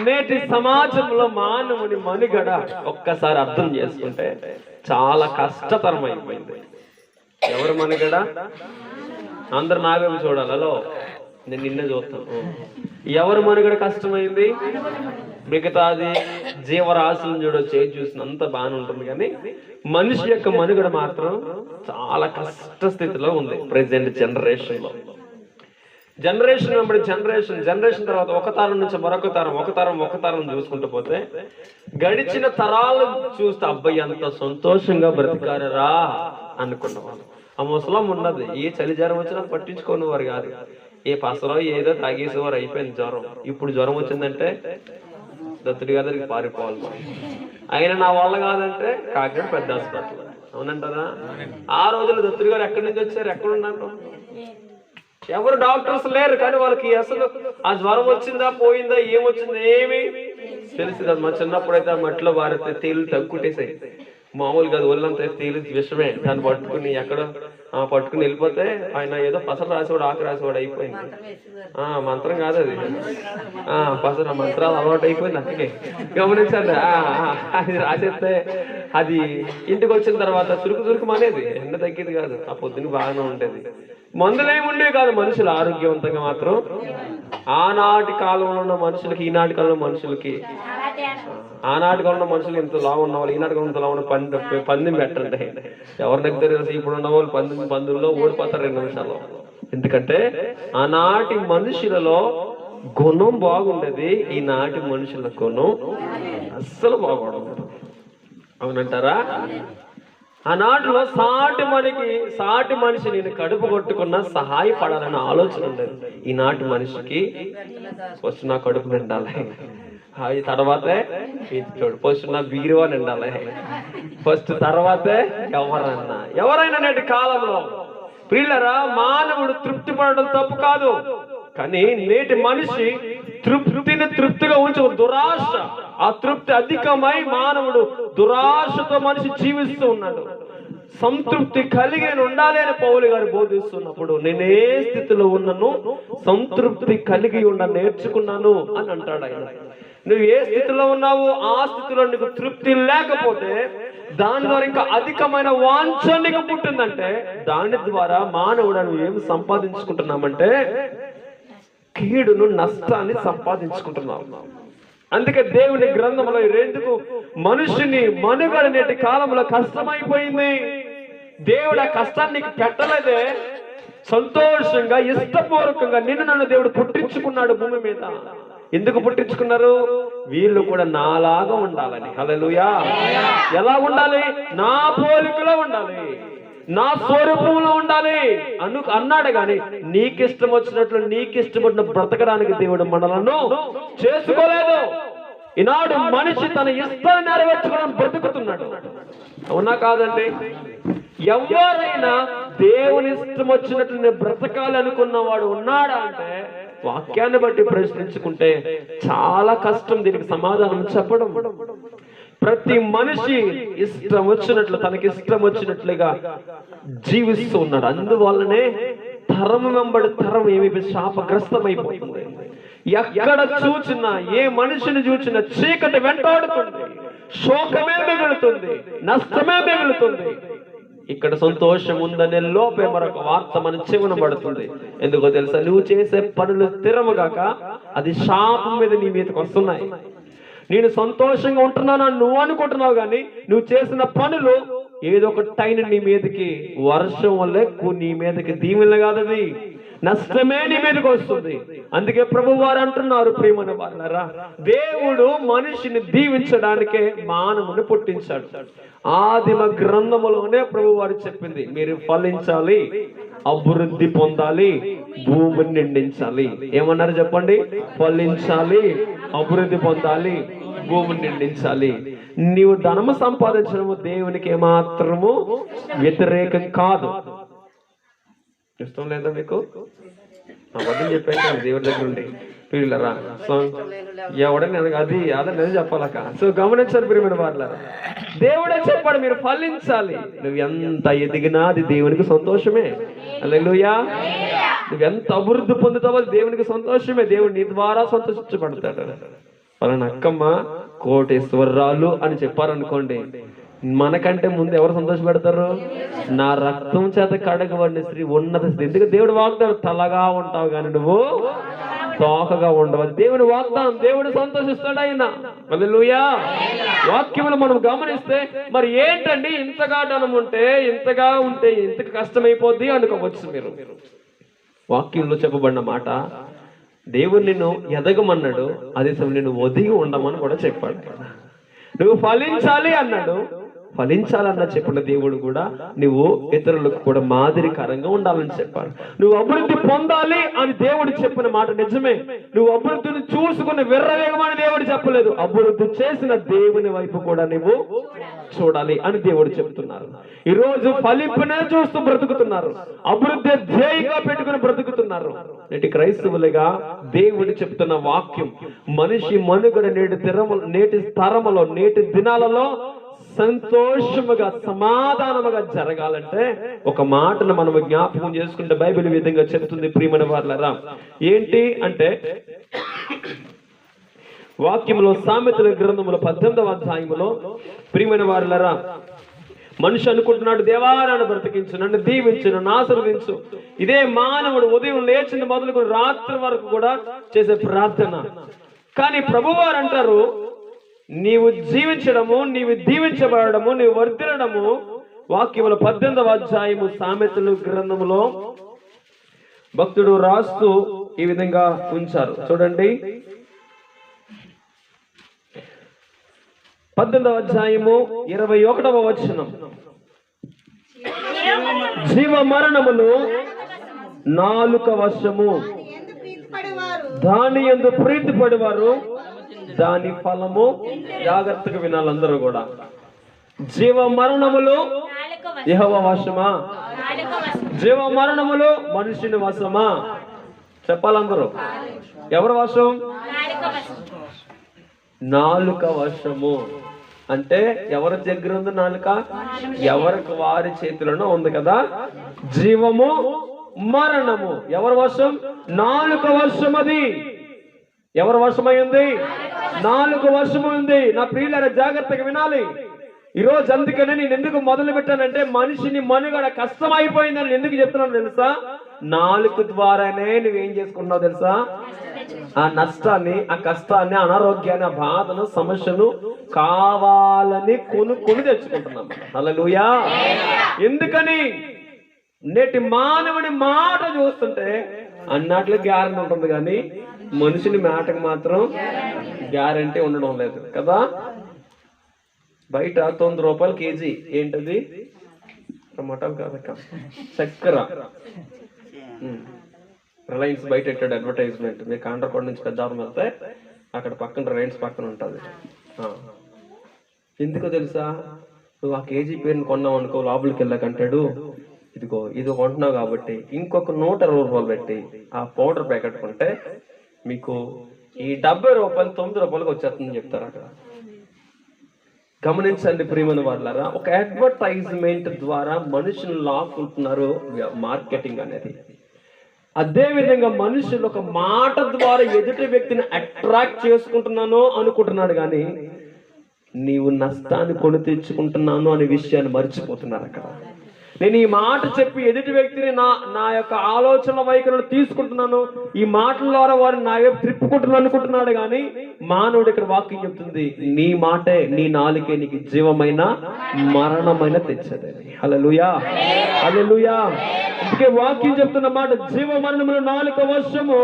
నేటి సమాజంలో మానవుని మనుగడ ఒక్కసారి అర్థం చేసుకుంటే చాలా కష్టతరమైపోయింది. ఎవరు మనుగడ? అందరు నావేమి చూడాలి. హలో, నేను నిన్నే చూస్తాను. ఎవరు మనుగడ కష్టమైంది? మిగతాది జీవరాశులను చూడొచ్చు, చూసినంత బాగానే ఉంటుంది, కానీ మనిషి యొక్క మనుగడ మాత్రం చాలా కష్ట స్థితిలో ఉంది ప్రెసెంట్ జనరేషన్ లో. జనరేషన్ వెంబడి జనరేషన్ తర్వాత ఒక తరం నుంచి మరొక తరం చూసుకుంటూ పోతే గడిచిన తరాలు చూస్తే అబ్బాయి అంత సంతోషంగా బ్రతికారా అనుకున్నవాళ్ళు. ఆ ముసలం ఉన్నది, ఏ చలి జ్వరం వచ్చినా పట్టించుకునేవారు కాదు. ఏ పసరో ఏదో తాగేసేవారు, అయిపోయింది జ్వరం. ఇప్పుడు జ్వరం వచ్చిందంటే దత్తుడి గారికి పారిపోవాలి. అయినా నా వల్ల కాదంటే కాకినాడ పెద్ద హాస్పిటల్. అవునంటారా? ఆ రోజులు దత్తుడి గారు ఎక్కడి నుంచి వచ్చారు, ఎక్కడున్నారు? ఎవరు డాక్టర్స్ లేరు, కానీ వాళ్ళకి అసలు ఆ జ్వరం వచ్చిందా పోయిందా ఏమొచ్చిందా ఏమి తెలిసింది. మా చిన్నప్పుడు అయితే ఆ మట్టిలో వారితే తేలు తగ్గుట్టేసాయి. మామూలు కాదు, ఒళ్ళంతా తేలి విషమే. దాన్ని పట్టుకుని ఎక్కడో పట్టుకుని వెళ్ళిపోతే ఆయన ఏదో పసరు రాసేవాడు, ఆకు రాసేవాడు, అయిపోయింది. మంత్రం కాదు అది, పసరు మంత్రాలు అలవాటు అయిపోయింది. అందుకే గమనించండి. అది రాసేస్తే అది ఇంటికి వచ్చిన తర్వాత చురుకు మానేది, ఎండ తగ్గేది కాదు. ఆ పొద్దున బాగానే ఉండేది. మందులేముండేవి కాదు. మనుషులు ఆరోగ్యవంతంగా మాత్రం ఆనాటి కాలంలో ఉన్న మనుషులకి ఈనాటి కాలంలో మనుషులకి, ఆనాటి కాలంలో మనుషులు ఇంత లావు ఉన్న వాళ్ళు ఈనాటి కాలంలో ఇంత లావు ఉన్న పందెం పెట్టండి. ఎవరి దగ్గర తెలిసి ఇప్పుడు ఉన్న వాళ్ళు పందుల్లో ఓడిపోతారు 2 నిమిషాల్లో. ఎందుకంటే ఆనాటి మనుషులలో గుణం బాగుండేది, ఈనాటి మనుషుల గుణం అస్సలు బాగుండదు. అవునంటారా? ఆనాటిలో సాటి మనిషి నేను కడుపు కొట్టుకున్నా సహాయపడాలన్న ఆలోచన ఉండేది. ఈనాటి మనిషికి ఫస్ట్ నా కడుపు నిండాలి, తర్వాతే ఫస్ట్ నా బీరువా నిండాలి, ఫస్ట్ తర్వాతే ఎవరైనా నేటి కాలంలో ప్రియులరా, మానవుడు తృప్తి పడడం తప్పు కాదు, కానీ నేటి మనిషి తృప్తిగా ఉంచు దురాశ, ఆ తృప్తి అధికమై మానవుడు దురాశతో మనిషి జీవిస్తూ ఉన్నాడు. సంతృప్తి కలిగి ఉండాలి అని పౌలు గారు బోధిస్తున్నప్పుడు, నేనే స్థితిలో ఉన్నాను సంతృప్తి కలిగి నేర్చుకున్నాను అని అంటాడు ఆయన. నువ్వు ఏ స్థితిలో ఉన్నావో ఆ స్థితిలో నీకు తృప్తి లేకపోతే దాని ద్వారా ఇంకా అధికమైన వాంఛ నీకు పుట్టిందంటే దాని ద్వారా మానవుడు నువ్వు ఏమి సంపాదించుకుంటున్నామంటే కీడును, నష్టాన్ని సంపాదించుకుంటున్నావు. అందుకే దేవుని గ్రంథంలో ఎందుకు మనుషుని మనుగడ నేటి కాలంలో కష్టమైపోయింది. దేవుడు ఆ కష్టాన్ని నీకు పెట్టలేదే, సంతోషంగా ఇష్టపూర్వకంగా నన్ను దేవుడు పుట్టించుకున్నాడు భూమి మీద. ఎందుకు పుట్టించుకున్నారు? వీళ్ళు కూడా నాలాగా ఉండాలని. హల్లెలూయా! ఎలా ఉండాలి? నా పోలికలో ఉండాలి, నా స్వరూపంలో ఉండాలి అన్నాడు. గాని నీకిష్టం వచ్చినట్లు నీకిష్టపడిన బ్రతకడానికి దేవుడు మనలను చేసుకోలేదు. ఈనాడు మనిషి తన ఇష్టాన్ని నెరవేర్చుకోవడం బ్రతుకుతున్నాడు. అవునా కాదండి? ఎవరైనా దేవుని ఇష్టం వచ్చినట్లు నేను బ్రతకాలి అనుకున్న వాడు ఉన్నాడా అంటే వాక్యాన్ని బట్టి ప్రశ్నించుకుంటే చాలా కష్టం దీనికి సమాధానం చెప్పడం. ప్రతి మనిషి ఇష్టం వచ్చినట్లు తనకి ఇష్టం వచ్చినట్లుగా జీవిస్తూ ఉన్నాడు. అందువల్లనే తరం వెంబడి తరం ఏమి శాపగ్రస్తమైపోతుంది. ఎక్కడ చూచినా, ఏ మనిషిని చూచినా చీకటి వెంటాడుతుంది, శోకమే మిగులుతుంది, నష్టమే మిగులుతుంది. ఇక్కడ సంతోషం ఉందనే లోపే మరొక వార్త మన చెవున పడుతుంది. ఎందుకో తెలుసా? నువ్వు చేసే పనులు స్థిరముగాక అది శాపం మీద నీ మీదకి వస్తున్నాయి. నేను సంతోషంగా ఉంటున్నానని నువ్వు అనుకుంటున్నావు, కానీ నువ్వు చేసిన పనులు ఏదో ఒక టైం నీ మీదకి వర్షం వల్లే నీ మీదకి దీవెనలు కాదు, అది నష్టమే నీ మీదకి వస్తుంది. అందుకే ప్రభు వారు అంటున్నారు, ప్రియమైన వాళ్ళారా, దేవుడు మనిషిని దీవించడానికే మానవుని పుట్టించాడు. ఆదిమ గ్రంథములోనే ప్రభు వారు చెప్పింది, మీరు ఫలించాలి, అభివృద్ధి పొందాలి, భూమిని నిండించాలి. ఏమన్నారు చెప్పండి? ఫలించాలి, అభివృద్ధి పొందాలి, భూమిని నిండించాలి. నీవు ధనము సంపాదించడము దేవునికి ఏమాత్రము వ్యతిరేకం కాదు. ఇష్టం లేదా మీకు? అబద్ధం చెప్పాను దేవుడి దగ్గర ఉండి పిల్లరా, ఎవడని అది అదే చెప్పాలక. సో గమనించాలి ప్రియమైన వాళ్ళారా, దేవుడే చెప్పాడు మీరు ఫలించాలి. నువ్వు ఎంత ఎదిగినా అది దేవునికి సంతోషమే. హల్లెలూయా! నువ్వు ఎంత అభివృద్ధి పొందుతావో దేవునికి సంతోషమే. దేవుడు నీ ద్వారా సంతోషించబడతాడు. పలానా అక్కమ్మ కోటేశ్వరరాలు అని చెప్పారనుకోండి, మనకంటే ముందు ఎవరు సంతోషపెడతారు? నా రక్తం చేత కడగబడిన స్త్రీ, ఉన్నత స్త్రీ. ఎందుకు దేవుడు వాగ్దానం, తలగా ఉంటావు కానీ నువ్వు తోకగా ఉండవు. దేవుని వాగ్దానం, దేవుడు సంతోషిస్తాడు ఆయన. హల్లెలూయా. వాక్యములు మనం గమనిస్తే మరి ఏంటండి ఇంతగా ధనం ఉంటే, ఇంతగా ఉంటే ఇంతకు కష్టమైపోద్ది అనుకోవచ్చు మీరు. వాక్యంలో చెప్పబడిన మాట, దేవుడు నిన్ను ఎదగమన్నాడు, అదే సమయం నిన్ను ఒదిగి ఉండమని కూడా చెప్పాడు. నువ్వు ఫలించాలి అన్నాడు, ఫలించాలన్న చెప్పిన దేవుడు కూడా నువ్వు ఇతరులకు కూడా మాదిరికరంగా ఉండాలని చెప్పాడు. నువ్వు అభివృద్ధి పొందాలి అని దేవుడు చెప్పిన మాట నిజమే. నువ్వు అభివృద్ధిని చూసుకుని విర్రవేగమని దేవుడు చెప్పలేదు. అభివృద్ధి చేసిన దేవుని వైపు కూడా నువ్వు చూడాలి అని దేవుడు చెప్తున్నారు. ఈ రోజు ఫలింపునే చూస్తూ బ్రతుకుతున్నారు, అభివృద్ధి ధ్యేయంగా పెట్టుకుని బ్రతుకుతున్నారు. నేటి క్రైస్తవులుగా దేవుడు చెప్తున్న వాక్యం, మనిషి మనుగడ నేటి తరములో, నేటి దినాలలో సంతోషముగా సమాధానముగా జరగాలంటే ఒక మాటను మనం జ్ఞాపకం చేసుకుంటే బైబిల్ ఈ విధంగా చెప్తుంది. ప్రియమైన వారలారా, ఏంటి అంటే వాక్యంలో సామెతల గ్రంథములో 18వ అధ్యాయములో, ప్రియమైన వారలారా, మనిషి అనుకుంటున్నాడు, దేవా నన్ను బ్రతికించు, నన్ను దీవించు, నన్ను ఆశీర్వదించు. ఇదే మానవుడు ఉదయం లేచింది మొదలుకొని రాత్రి వరకు కూడా చేసే ప్రార్థన. కానీ ప్రభువారు అంటారు, నీవు జీవించడము, నీవు దీవించబడము, నీవు వర్ధిల్లడము వాక్యములో 18వ అధ్యాయము సామెతలు గ్రంథములో భక్తుడు రాస్తూ ఈ విధంగా ఉంచారు. చూడండి, 18వ అధ్యాయము 21వ వచనం, జీవ మరణములు నాలుక వశము, దాని యందు ప్రీతి పడివారు దాని ఫలము. జాగ్రత్తగా వినాలి అందరూ కూడా. జీవ మరణములు యెహోవా వశమా? జీవ మరణములు మనుషుని వశమా? చెప్పాలందరూ. ఎవరి వశం? నాలుక వశము. అంటే ఎవరి దగ్గర ఉంది నాలుక? ఎవరికి వారి చేతిలోనూ ఉంది కదా. జీవము మరణము ఎవరి వశం? నాలుక వశం. అది ఎవరి వశమైంది? నాలుగు వశమైంది. నా ప్రియులారా జాగ్రత్తగా వినాలి. ఈరోజు అందుకనే నేను ఎందుకు మొదలు పెట్టానంటే, మనిషిని మనుగడ కష్టమైపోయిందని ఎందుకు చెప్తున్నాను తెలుసా? నాలుగు ద్వారానే నువ్వేం చేసుకుంటున్నావు తెలుసా? ఆ నష్టాన్ని, ఆ కష్టాన్ని, అనారోగ్యాన్ని, ఆ బాధను, సమస్యను కావాలని కొనుక్కొని తెచ్చుకుంటున్నాం. హల్లెలూయా. ఎందుకని? నేటి మానవుని మాట చూస్తుంటే అన్నట్లు గ్యారెంటీ ఉంటుంది, కానీ మనుషుని మాటకు మాత్రం గ్యారెంటీ ఉండడం లేదు కదా. బయట 9 రూపాయలు కేజీ. ఏంటది? టమాటాలు కాదక్క, చక్కెర. రిలయన్స్ బయట పెట్టాడు అడ్వర్టైజ్మెంట్. మీరు కాండ్రకోట నుంచి పెద్దాపురం వెళ్తే అక్కడ పక్కన రిలయన్స్ పక్కన ఉంటుంది. ఎందుకో తెలుసా? నువ్వు ఆ కేజీ పేరుని కొన్నావు అనుకో, లోపలికి వెళ్ళకంటాడు, ఇదిగో ఇది కొంటున్నావు కాబట్టి ఇంకొక 120 రూపాయలు పెట్టి ఆ పౌడర్ ప్యాకెట్ కొంటే మీకు ఈ 70 రూపాయలు 9 రూపాయలకు వచ్చేస్తుందని చెప్తారు అక్కడ. గమనించండి ప్రియమైన వాళ్ళారా, ఒక అడ్వర్టైజ్మెంట్ ద్వారా మనుషులు లాక్కుంటున్నారు మార్కెటింగ్ అనేది. అదే విధంగా మనుషులు ఒక మాట ద్వారా ఎదుటి వ్యక్తిని అట్రాక్ట్ చేసుకుంటున్నాను అనుకుంటున్నాడు, కానీ నీవు నష్టాన్ని కొని తెచ్చుకుంటున్నాను అనే విషయాన్ని మర్చిపోతున్నారు అక్కడ. నేను ఈ మాట చెప్పి ఎదుటి వ్యక్తిని నా యొక్క ఆలోచన వైఖరిని తీసుకుంటున్నాను, ఈ మాటల ద్వారా వారిని నా వైపు త్రిప్పుకుంటున్నాను అనుకుంటున్నాడు, కానీ మానవుడు ఇక్కడ వాక్యం చెప్తుంది, నీ మాటే, నీ నాలుకే నీకు జీవమైన మరణమైన తెచ్చదని. హల్లెలూయా, హల్లెలూయా. అందుకే వాక్యం చెప్తున్న మాట, జీవ మరణములు నాలుక వశము,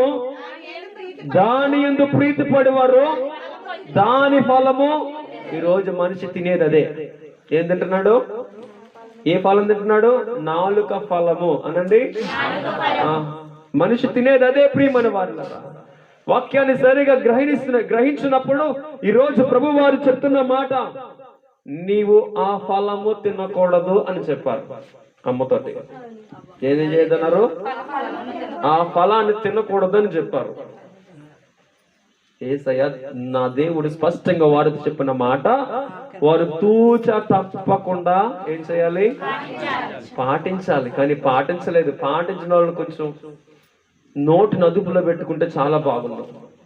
దాని యందు ప్రీతి పడేవారు దాని ఫలము. ఈరోజు మనిషి తినేది అదే. ఏం తింటున్నాడు? ఏ ఫలం తింటున్నాడు? నాలుక ఫలము అనండి. మనిషి తినేది అదే ప్రియమైన వారులారా. వాక్యాన్ని సరిగా గ్రహించినప్పుడు ఈరోజు ప్రభు వారు చెప్తున్న మాట, నీవు ఆ ఫలము తినకూడదు అని చెప్పారు అమ్మతోటి. ఏది చేయదన్నారు? ఆ ఫలాన్ని తినకూడదు అని చెప్పారు. యేసయ్య, నా దేవుడు స్పష్టంగా వారితో చెప్పిన మాట వారు తూచ తప్పకుండా ఏం చేయాలి? పాటించాలి. కానీ పాటించలేదు. పాటించిన వాళ్ళు కొంచెం నోటిని అదుపులో పెట్టుకుంటే చాలా బాగుంది.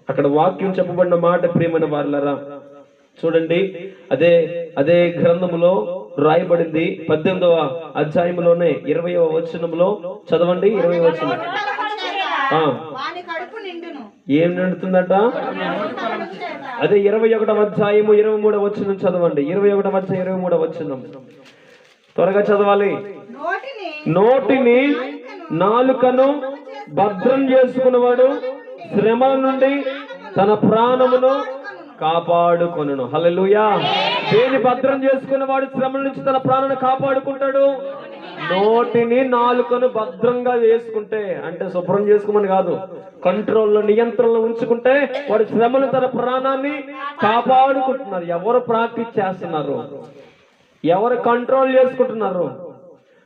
అక్కడ వాక్యం చెప్పబడిన మాట ప్రియమైన వారలారా చూడండి, అదే అదే గ్రంథములో రాయబడింది 18వ అధ్యాయంలోనే 20వ వచనంలో చదవండి. 20వ వచనం ఏం నిండుతుందట? అదే 21వ అధ్యాయము 23వ వచనం చదవండి. 21వ అధ్యాయం 23వ వచనం త్వరగా చదవాలి. నోటిని నాలుకను భద్రం చేసుకున్నవాడు శ్రమల నుండి తన ప్రాణమును కాపాడుకొనును. హల్లెలూయా. దేని భద్రం చేసుకున్నవాడు శ్రమల నుంచి తన ప్రాణాన్ని కాపాడుకుంటాడు? నోటిని నాలుకను భద్రంగా చేసుకుంటే, అంటే శుభ్రం చేసుకోమని కాదు, కంట్రోల్లో నియంత్రణలో ఉంచుకుంటే వాడు శ్రమను తన ప్రాణాన్ని కాపాడుకుంటున్నారు. ఎవరు ప్రాక్టీస్ చేస్తున్నారు? ఎవరు కంట్రోల్ చేసుకుంటున్నారు?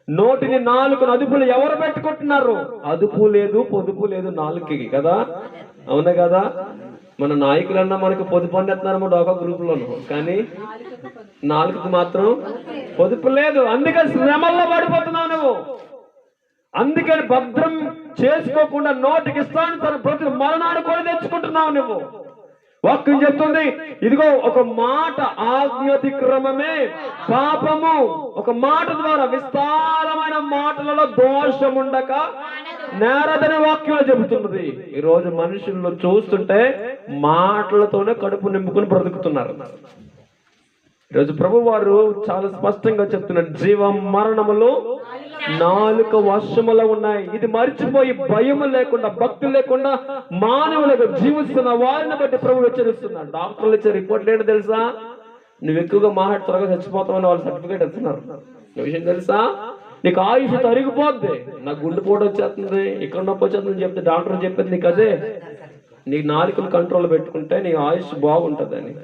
నోటిని నాలుకను అదుపులు ఎవరు పెట్టుకుంటున్నారు? అదుపు లేదు, పొదుపు లేదు నాలుకకి కదా. అవునా కదా? మన నాయకులన్నా మనకు పొదుపు అందిస్తున్నారమ్మా డోకా గ్రూప్ లోను, కానీ నాలుగుకు మాత్రం పొదుపు లేదు. అందుకని శ్రమల్లో పడిపోతున్నావు నువ్వు. అందుకని భద్రం చేసుకోకుండా నోటికి ఇస్తాను తన ప్రతి మరణాన్ని కూడా తెచ్చుకుంటున్నావు నువ్వు. వాక్యం చెప్తుంది, ఇదిగో ఒక మాట ఆజ్ఞాతిక్రమమే పాపము. ఒక మాట ద్వారా విస్తారమైన మాటలలో దోషం ఉండక నేరదని వాక్యంలో చెబుతున్నది. ఈ రోజు మనుషులను చూస్తుంటే మాటలతోనే కడుపు నింపుకుని బ్రతుకుతున్నారు. ఈరోజు ప్రభు వారు చాలా స్పష్టంగా చెప్తున్నారు, జీవ మరణములు నాలుక వశములో ఉన్నాయి. ఇది మర్చిపోయి భయం లేకుండా, భక్తి లేకుండా మానవులకు జీవిస్తున్న వారిని బట్టి ప్రభు హెచ్చరిస్తున్నాడు. డాక్టర్లు ఇచ్చే రిపోర్ట్లు ఏంటో తెలుసా? నువ్వు ఎక్కువగా మాట్లాడి త్వరగా చచ్చిపోతావని వాళ్ళు సర్టిఫికేట్ ఇస్తున్నారు. విషయం తెలుసా? నీకు ఆయుష్ తరిగిపోద్ది. నాకు గుండెపోటు వచ్చేస్తుంది, ఇక్కడ నొప్పి వచ్చేస్తుంది చెప్తే డాక్టర్ చెప్పేది నీకు అదే. నీ నాలుకను కంట్రోల్ పెట్టుకుంటే నీ ఆయుష్ బాగుంటుందని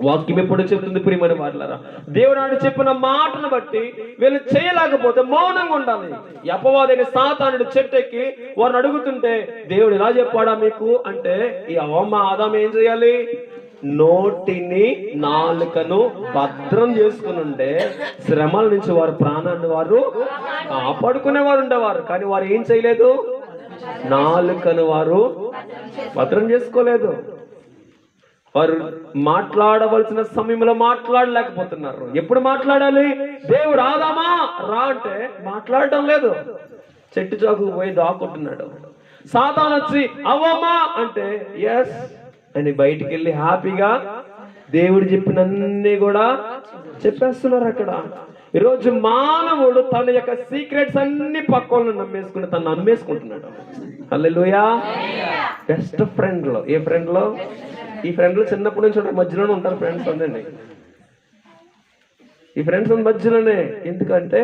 వాక్యం ఎప్పుడు చెప్తుంది. ప్రియమైన వారలారా, దేవుడు ఆయన చెప్పిన మాటను బట్టి వీళ్ళు చేయలేకపోతే మౌనంగా ఉండాలి. అపవాదైన సాతానుడు చెట్టెక్కి వారిని అడుగుతుంటే దేవుడు ఇలా చెప్పాడా మీకు అంటే, ఈ ఆదాము ఏం చేయాలి? నోటిని నాలుకను భద్రం చేసుకుని ఉంటే శ్రమల నుంచి వారి ప్రాణాన్ని వారు కాపాడుకునేవారు ఉండేవారు. కానీ వారు ఏం చేయలేదు? నాలుకను వారు భద్రం చేసుకోలేదు. వారు మాట్లాడవలసిన సమయంలో మాట్లాడలేకపోతున్నారు. ఎప్పుడు మాట్లాడాలి? దేవుడు ఆదామా రా అంటే మాట్లాడటం లేదు, చెట్టు చాకు పోయి దాక్కుంటున్నాడు. సాతాను వచ్చి అవ్వమ్మా అంటే ఎస్ అని బయటికి వెళ్ళి హ్యాపీగా దేవుడు చెప్పినన్ని కూడా చెప్పేస్తున్నారు అక్కడ. ఈరోజు మానవుడు తన యొక్క సీక్రెట్స్ అన్ని పక్కన నమ్మేసుకుని తను అమ్మేసుకుంటున్నాడు. హల్లెలూయా. బెస్ట్ ఫ్రెండ్ లో, ఏ ఫ్రెండ్ లో? ఈ ఫ్రెండ్లు చిన్నప్పటి నుంచి మధ్యలోనే ఉంటారు ఫ్రెండ్స్ అందండి. ఈ ఫ్రెండ్స్ మధ్యలోనే, ఎందుకంటే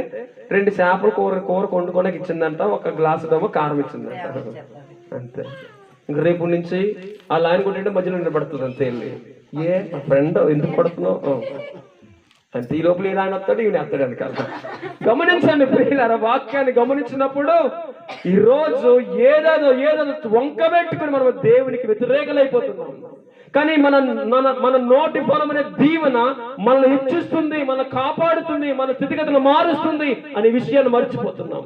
2 చేపలు కూర వండుకోడానికి ఇచ్చిందంట, ఒక గ్లాసు డబ్బు కారం ఇచ్చిందంట, అంతే. ఇంక రేపు నుంచి ఆ లైన్ కొట్టింటే మధ్యలో నిలబడుతుంది అంతే. ఏ ఫ్రెండ్ ఎందుకు పడుతున్నావు అంతే. ఈ లోపల ఆయన వస్తాడు, ఈయన వస్తాడు అని కాదు. గమనించండి ప్రియులారా, వాక్యాన్ని గమనించినప్పుడు ఈరోజు ఏదేదో వంక పెట్టుకుని మనం దేవునికి వ్యతిరేకలైపోతున్నాం. కానీ మన నోటి ఫలం అనే దీవెన మనల్ని హెచ్చిస్తుంది, మనల్ని కాపాడుతుంది, మన స్థితిగతులు మారుస్తుంది అనే విషయాన్ని మర్చిపోతున్నాం.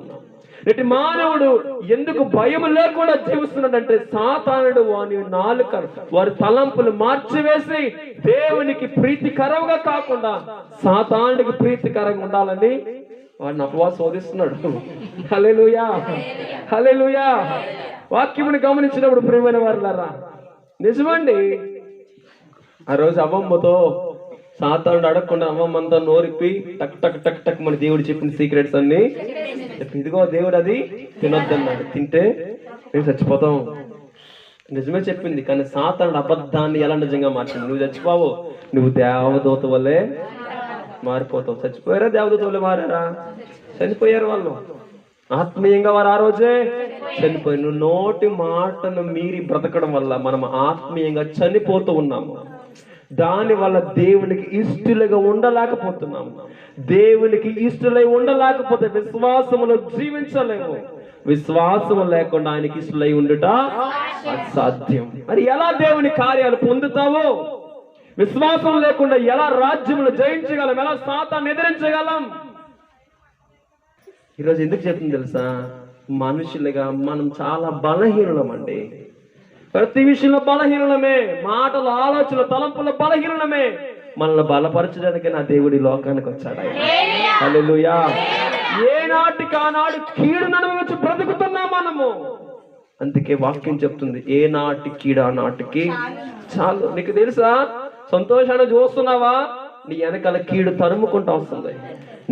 ఇటు మానవుడు ఎందుకు భయం లేకుండా జీవిస్తున్నాడంటే సాతానుడు వాని నాలుక, వారి తలంపులు మార్చివేసి దేవునికి ప్రీతికరంగా కాకుండా సాతానుడికి ప్రీతికరంగా ఉండాలని వాడిని అపవాసం శోధిస్తున్నాడు. హల్లెలూయా, హల్లెలూయా. వాక్యముని గమనించినప్పుడు ప్రియమైన వారులారా, నిజమండి. ఆ రోజు అవ్వమ్మతో సాతానుడు అడగకుండా అవ్వమ్మంతా నోరిప్పి టక్ టక్ టక్ టక్ మన దేవుడు చెప్పిన సీక్రెట్స్ అన్ని, ఇదిగో దేవుడు అది తినొద్దన్నాడు, తింటే మేము చచ్చిపోతాం. నిజమే చెప్పింది, కానీ సాతానుడు అబద్ధాన్ని ఎలా నిజంగా మార్చింది. నువ్వు చచ్చిపోవు, నువ్వు దేవదూత వల్లే మారిపోతావు. చచ్చిపోయారా? దేవదూత వల్లే మారారా? చనిపోయారు వాళ్ళు. ఆత్మీయంగా వారు ఆ రోజే చనిపోయి. నువ్వు నోటి మాటను మీరి బ్రతకడం వల్ల మనం ఆత్మీయంగా చనిపోతూ ఉన్నాము. దాని వల్ల దేవునికి ఇష్టలుగా ఉండలేకపోతున్నాము. దేవునికి ఇష్టలై ఉండలేకపోతే విశ్వాసములో జీవించలేము. విశ్వాసము లేకుండా ఆయనకి ఇష్టలై ఉండుట అసాధ్యం. మరి ఎలా దేవుని కార్యాలు పొందుతావు? విశ్వాసం లేకుండా ఎలా రాజ్యములు జయించగలం? ఎలా సాతాన్ని ఎదిరించగలం? ఈరోజు ఎందుకు చెప్తుంది తెలుసా? మనుషులుగా మనం చాలా బలహీనులం అండి. ప్రతి విషయంలో బలహీనమే, మాటలు, ఆలోచనలు, తలంపుల బలహీనమే. మనల్ని బలపరచడానికి నా దేవుడి లోకానికి వచ్చాడు. హల్లెలూయా. ఏనాటికి ఆనాడు కీడును అనుభవించి బ్రతుకుతున్నాం మనము. అందుకే వాక్యం చెప్తుంది, ఏ నాటి కీడు ఆ నాటికి చాలు. నీకు తెలుసా, సంతోషాన్ని చూస్తున్నావా, నీ వెనకాల కీడు తరుముకుంటూ వస్తుంది.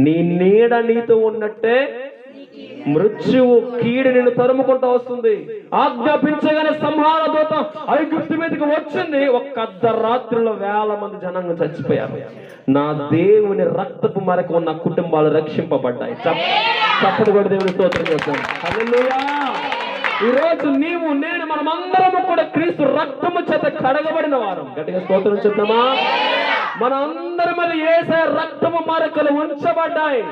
నీ నీడ నీతో ఉన్నట్టే మృత్యువు, కీడు నిన్ను తరుముకుంటూ వస్తుంది. ఆజ్ఞాపించగానే సంహార దూత ఐగుప్తు మీదకి వచ్చింది. ఒక్క అర్ధరాత్రిలో 1000 మంది జనాంగం చచ్చిపోయారు. నా దేవుని రక్తపు మరకు ఉన్న కుటుంబాలు రక్షింపబడ్డాయి. తప్పదు కూడా దేవుని స్తోత్రం చేస్తాను. హల్లెలూయా. ఈ రోజు నీవు, నేను, మనమందరము కూడా క్రీస్తు రక్తము చేత కడగబడిన వారం. గట్టిగా స్తోత్రం చెప్తామా? మన అందరి మీద యేసయ్య రక్తము మరకలు ఉంచబడ్డాయి.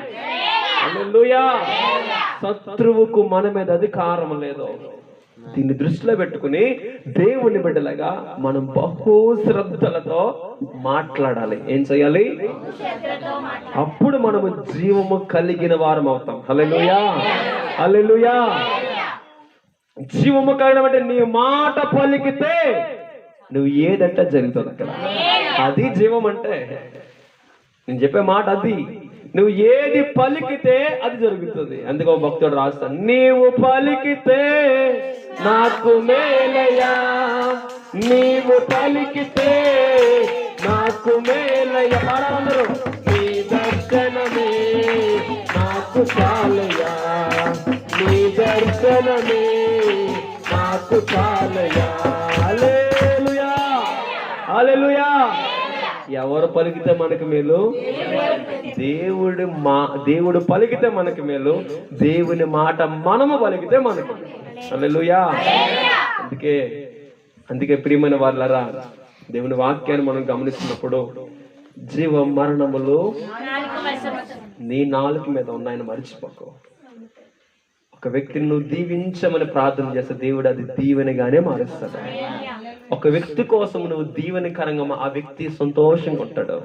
హల్లెలూయా. శత్రువుకు మన మీద అధికారం లేదు. దీన్ని దృష్టిలో పెట్టుకుని దేవుని బిడ్డలుగా మనం బహు శ్రద్ధలతో మాట్లాడాలి. ఏం చేయాలి? అప్పుడు మనము జీవము కలిగిన వారం అవుతాం. హల్లెలూయా. హల్లెలూయా. జీవము కలిగిన అంటే నీ మాట పలికితే నువ్వు ఏదంటే జరుగుతుంది అక్కడ. అది జీవం అంటే. నేను చెప్పే మాట అది. నువ్వు ఏది పలికితే అది జరుగుతుంది. అందుకో భక్తుడు రాస్తాడు, నీవు పలికితే నాకు మేలయ్యా, నీవు పలికితే నాకు మేలయ్యా. అందరూ, నీ దర్శనమే నాకు చాలయ్యా, నీ దర్శనమే నాకు చాలయ్యా. హల్లెలూయా. హల్లెలూయా. ఎవరు పలికితే మనకు మేలు? దేవుడు పలికితే మనకు మేలు. దేవుని మాట మనము పలికితే మనకు. హల్లెలూయా. అందుకే ప్రియమైన వాళ్ళరా, దేవుని వాక్యాన్ని మనం గమనిస్తున్నప్పుడు జీవ మరణములు నీ నాలుక మీద ఉన్నాయని మర్చిపోకు. ఒక వ్యక్తిని నువ్వు దీవించమని ప్రార్థన చేస్తే దేవుడు అది దీవెనగానే మారుస్తాడు. ఒక వ్యక్తి కోసం నువ్వు దీవెనకరంగా, ఆ వ్యక్తి సంతోషంగా ఉంటాడు.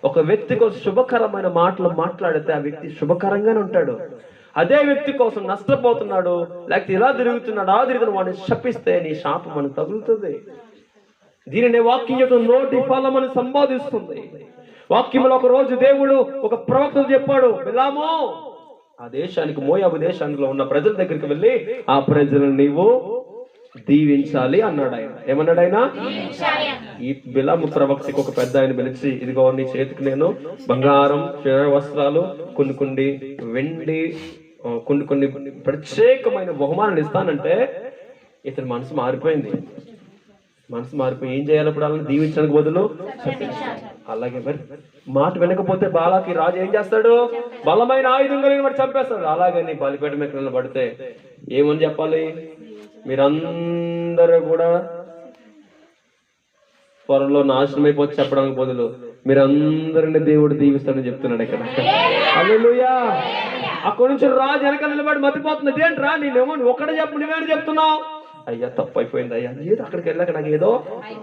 ఒక వ్యక్తి కోసం శుభకరమైన మాటలు మాట్లాడితే ఆ వ్యక్తి శుభకరంగానే ఉంటాడు. అదే వ్యక్తి కోసం నష్టపోతున్నాడు, లేకపోతే ఇలా తిరుగుతున్నాడు, ఆ తిరుగుతున్న వాడిని శపిస్తే నీ శాపం మనకు తగులుతుంది. దీనిని వాక్యం యొక్క నోటి ఫలమని సంబోధిస్తుంది. వాక్యంలో ఒక రోజు దేవుడు ఒక ప్రవక్త చెప్పాడు, బిలాము ఆ దేశానికి, మోయాబు దేశానికి ఉన్న ప్రజల దగ్గరికి వెళ్ళి ఆ ప్రజలను నీవు దీవించాలి అన్నాడు ఆయన. ఏమన్నాడు ఆయన? ఈ బిలాము ప్రవక్తకి ఒక పెద్ద ఆయన పిలిచి, ఇదిగో నీ చేతికి నేను బంగారం, వస్త్రాలు, కొన్ని వెండి, కొన్ని ప్రత్యేకమైన బహుమానాలు ఇస్తానంటే ఇతని మనసు మారిపోయింది. ఏం చేయాలి ఇప్పుడు? వాళ్ళని దీవించడానికి బదులు అలాగే మరి మాట వినకపోతే బాలాకి రాజు ఏం చేస్తాడు? బలమైన ఆయుధం కలిగిన వాడు చంపేస్తాడు. అలాగే నీ బలిపేట మీద పడితే ఏమని చెప్పాలి? మీరందరూ కూడా త్వరలో నాశనం అయిపోతే చెప్పడానికి బదులు మీరందరిని దేవుడు దీవిస్తాడని చెప్తున్నాడు ఇక్కడ. హల్లెలూయా. అక్కడి నుంచి రాజు వెనక నిలబడి మతిపోతుంది. ఏంట్రా నేనేమో ఒక్కడే నువ్వేం చెప్తున్నావు? అయ్యా తప్పు అయిపోయింది అయ్యా, ఏదో అక్కడికి వెళ్ళాక నాకు ఏదో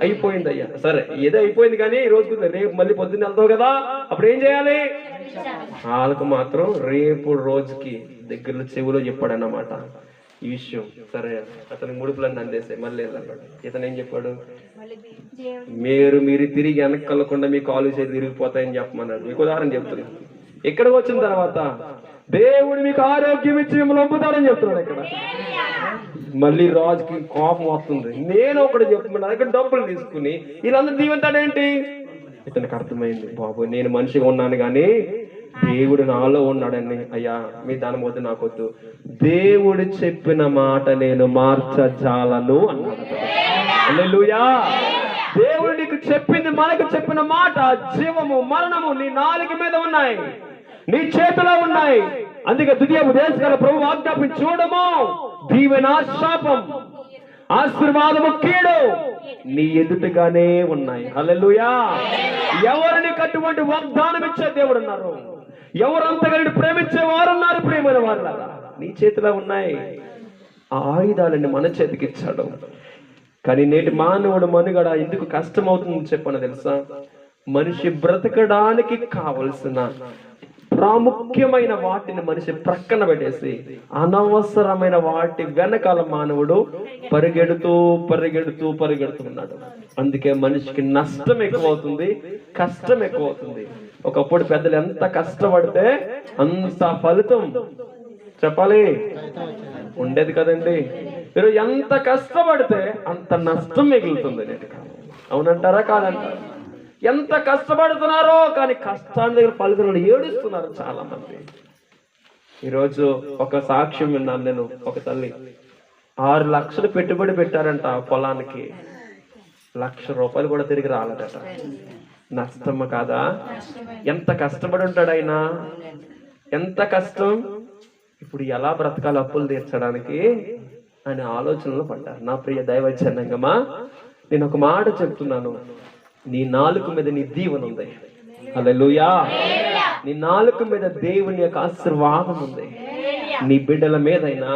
అయిపోయింది అయ్యా. సరే ఏదో అయిపోయింది, కానీ ఈ రోజు రేపు మళ్ళీ పొద్దున్న వెళ్తావు కదా, అప్పుడు ఏం చేయాలి? వాళ్ళకు మాత్రం రేపు రోజుకి దగ్గరలో చెవులో చెప్పాడన్నమాట ఈ విషయం. సరే అతని ముడుపులన్నీ అందేసాయి, మళ్ళీ వెళ్ళాడు. ఇతను ఏం చెప్పాడు? మీరు తిరిగి వెనక్కి మీ కాలు చేసి తిరిగిపోతాయని చెప్పమన్నాడు. మీకు ఉదాహరణ చెప్తున్నాను. ఇక్కడికి వచ్చిన తర్వాత దేవుడు మీకు ఆరోగ్యం ఇచ్చి మిమ్మల్ని పంపుతాడని చెప్తున్నాడు. ఇక్కడ మళ్ళీ రాజుకి కోపం వస్తుంది. నేను ఒకటి చెప్తున్నాను, ఇక్కడ డబ్బులు తీసుకుని వీళ్ళందరూ దీవెంతాడేంటి? ఇతనికి అర్థమైంది, బాబు నేను మనిషిగా ఉన్నాను కానీ దేవుడు నాలో ఉన్నాడని. అయ్యా మీ దాని వద్దు, నాకొద్దు, దేవుడు చెప్పిన మాట నేను మార్చజాలను అన్నాడు. హల్లెలూయా. దేవుడు నీకు చెప్పింది, మనకు చెప్పిన మాట జీవము మరణము నీ నాలుక మీద ఉన్నాయి, నీ చేతిలో ఉన్నాయి. అందుకే ద్వితీయోపదేశకాల ప్రభు ఆజ్ఞాపించి చూడము, దీవెన శాపం, ఆశీర్వాదము కీడు నీ ఎదుటగానే ఉన్నాయి. హల్లెలూయా. ఎవరిని అటువంటి వాగ్దానం ఇచ్చే దేవుడు ఉన్నారు, ఎవరంతగా ప్రేమించే వారు ఉన్నారు. ప్రేమైన వారులారా నీ చేతిలో ఉన్నాయి. ఆ ఆయుధాలని మన చేతికి ఇచ్చాడు. కానీ నేటి మానవుడు మనుగడ ఎందుకు కష్టమవుతుందని చెప్పని తెలుసా? మనిషి బ్రతకడానికి కావలసిన ప్రాముఖ్యమైన వాటిని మనిషి ప్రక్కన పెట్టేసి అనవసరమైన వాటి వెనకాల మానవుడు పరిగెడుతున్నాడు. అందుకే మనిషికి నష్టం ఎక్కువవుతుంది, కష్టం ఎక్కువవుతుంది. ఒకప్పుడు పెద్దలు ఎంత కష్టపడితే అంత ఫలితం చెప్పాలి ఉండేది కదండి. మీరు ఎంత కష్టపడితే అంత నష్టం మిగులుతుంది. అవునంటారా కాదంటారా? ఎంత కష్టపడుతున్నారో కానీ కష్టాన్ని దగ్గర ఫలితాలను ఏడుస్తున్నారు చాలా మంది. ఈరోజు ఒక సాక్ష్యం విన్నాను నేను. ఒక తల్లి 6 లక్షలు పెట్టుబడి పెట్టారంట పొలానికి, ₹1,00,000 కూడా తిరిగి రాలేదట. నష్టం కాదా? ఎంత కష్టపడి ఉంటాడు ఆయన, ఎంత కష్టం. ఇప్పుడు ఎలా బ్రతకాలి అప్పులు తీర్చడానికి అనే ఆలోచనలో పడ్డారు. నా ప్రియ దైవజనంగమా, నేను ఒక మాట చెప్తున్నాను, నీ నాలుక మీద నీ దీవెన ఉంది. హల్లెలూయా. నీ నాలుక మీద దేవుని యొక్క ఆశీర్వాదం ఉంది. నీ బిడ్డల మీదైనా,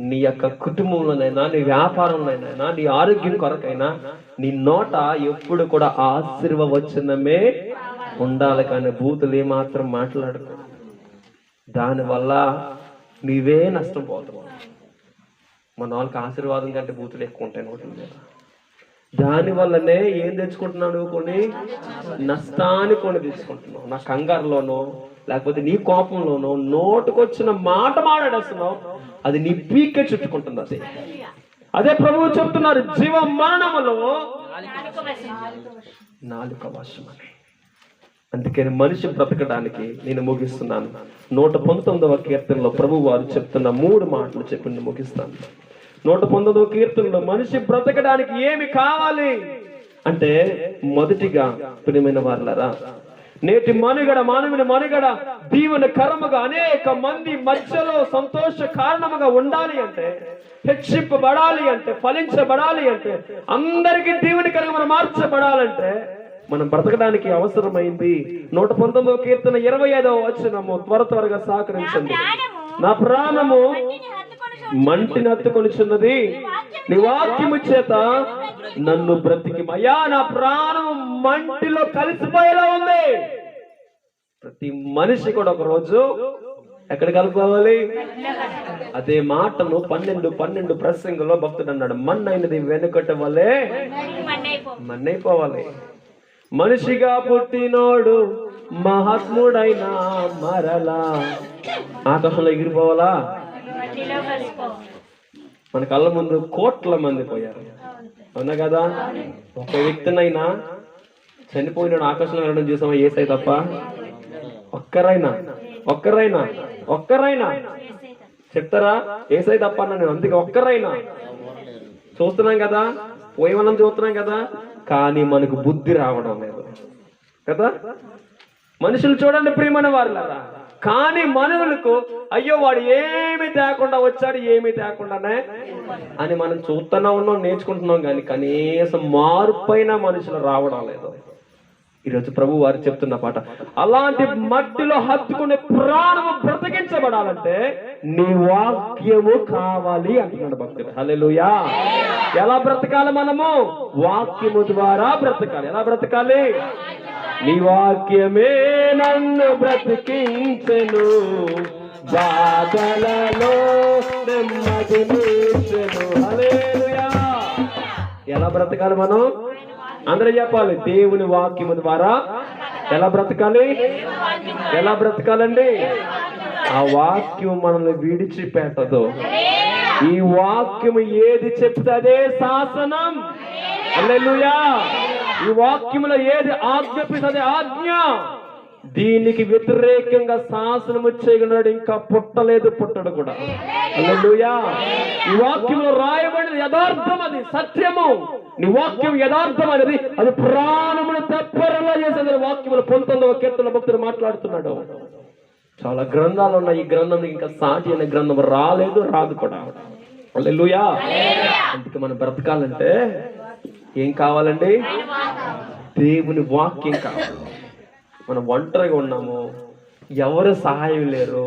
నీ యొక్క కుటుంబంలోనైనా, నీ వ్యాపారంలోనైనా, నీ ఆరోగ్యం కొరకైనా నీ నోట ఎప్పుడు కూడా ఆశీర్వచనమే ఉండాలి, కానీ బూతులు ఏమాత్రం మాట్లాడకు. దానివల్ల నీవే నష్టం పోతావు. మన వాళ్ళకి ఆశీర్వాదం కంటే బూతులు ఎక్కువ ఉంటాయి నోటి మీద. దాని వల్లనే ఏం తెచ్చుకుంటున్నావు నువ్వు? కొన్ని నష్టాన్ని కొని తెచ్చుకుంటున్నావు. నా కంగారులోనో లేకపోతే నీ కోపంలోనో నోటుకొచ్చిన మాట మాట్లాడేస్తున్నావు, అది నీ పీకే చుట్టుకుంటుంది. అదే ప్రభువు చెప్తున్నారు, జీవ మరణములో నాలుక వశమని. అందుకని మనిషి బ్రతకడానికి నేను ముగిస్తున్నాను. 119వ కీర్తనలో ప్రభు వారు చెప్తున్న 3 మాటలు చెప్పి నేను ముగిస్తాను. 119వ కీర్తనలో మనిషి బ్రతకడానికి ఏమి కావాలి అంటే, మొదటిగా ప్రియమైన వారలారా, నేటి మానవుని మనుగడ దీవెన కరముగా అనేక మంది మధ్యలో సంతోష కారణముగా ఉండాలి అంటే, హెచ్చింపబడాలి అంటే, ఫలించబడాలి అంటే, అందరికీ దీవెనకరంగా మార్చబడాలంటే మనం బ్రతకడానికి అవసరమైంది. 119వ కీర్తన 25వ వచనము త్వరగా సహకరించండి. నా ప్రాణము మంటిని హత్తుకొనిచున్నది, నీ వాక్యము చేత నన్ను బ్రతికిమయ్యా. నా ప్రాణం మంటిలో కలిసిపోయేలా ఉంది. ప్రతి మనిషి కూడా ఒక రోజు ఎక్కడ కలుపుకోవాలి? అదే మాటను 12 ప్రసంగంలో భక్తుడు అన్నాడు, మన్నైనది వెనుకట వలె మన్నైపోవాలి. మనిషిగా పుట్టినోడు మహాత్ముడైనా మరలా ఆకాశంలో ఎగిరిపోవాలా? మన కళ్ళ ముందు కోట్ల మంది పోయారు, అవునా కదా? ఒక వ్యక్తినైనా చనిపోయినాడు ఆకాశంలో వెళ్ళడం చూసామా? యేసయ్య తప్ప ఒక్కరైనా చెప్తారా? యేసయ్య తప్ప అన్నా నేను. అందుకే ఒక్కరైనా చూస్తున్నాం కదా, పోయి మనం చూస్తున్నాం కదా, కానీ మనకు బుద్ధి రావడం లేదు కదా. మనుషులు చూడండి ప్రియమైన వారులారా, కానీ మనుషులకు అయ్యో వాడు ఏమి తేకుండా వచ్చాడు, ఏమి తేకుండానే అని మనం చూస్తూనే ఉన్నాం, నేర్చుకుంటున్నాం, కానీ కనీసం మార్పైన మనుషులు రావడం లేదు. ఈరోజు ప్రభు వారు చెప్తున్న పాట, అలాంటి మట్టిలో హత్తుకునే ప్రాణము బ్రతికించబడాలంటే నీ వాక్యము కావాలి అంటున్నాడు భక్తుడు. హల్లెలూయా. ఎలా బ్రతకాలి? మనము వాక్యము ద్వారా బ్రతకాలి. ఎలా బ్రతకాలి? నీ వాక్యమే నన్ను బ్రతికించెను, బాధలలో నెమ్మదినిచ్చెను. హల్లెలూయా. ఎలా బ్రతకాలి మనం? అందరూ చెప్పాలి, దేవుని వాక్యము ద్వారా ఎలా బ్రతకాలి? ఎలా బ్రతకాలండి? ఆ వాక్యం మనల్ని విడిచిపెట్టదు. ఈ వాక్యము ఏది చెప్తే అదే శాసనం. హల్లెలూయా. ఈ వాక్యములో ఏది ఆజ్ఞాపిస్తే ఆజ్ఞ. దీనికి వ్యతిరేకంగా శాసనము చేయగలడు ఇంకా పుట్టడు కూడా. హల్లెలూయా. ఈ వాక్యంలో రాయబడిన యథార్థం, అది సత్యము. నీ వాక్యం యథార్థం అనేది, అది ప్రాణమును తెప్పరలా చేసేది. వాక్యములు 19వ కీర్తనలో భక్తుడు మాట్లాడుతున్నాడు. చాలా గ్రంథాలు ఉన్నాయి, ఈ గ్రంథం ఇంకా సాటి అనే గ్రంథం రాదు కూడా. హల్లెలూయా. అందుకే మనం బ్రతకాలంటే ఏం కావాలండి? దేవుని వాక్యం కావాలి. మనం ఒంటరిగా ఉన్నాము, ఎవరు సహాయం లేరు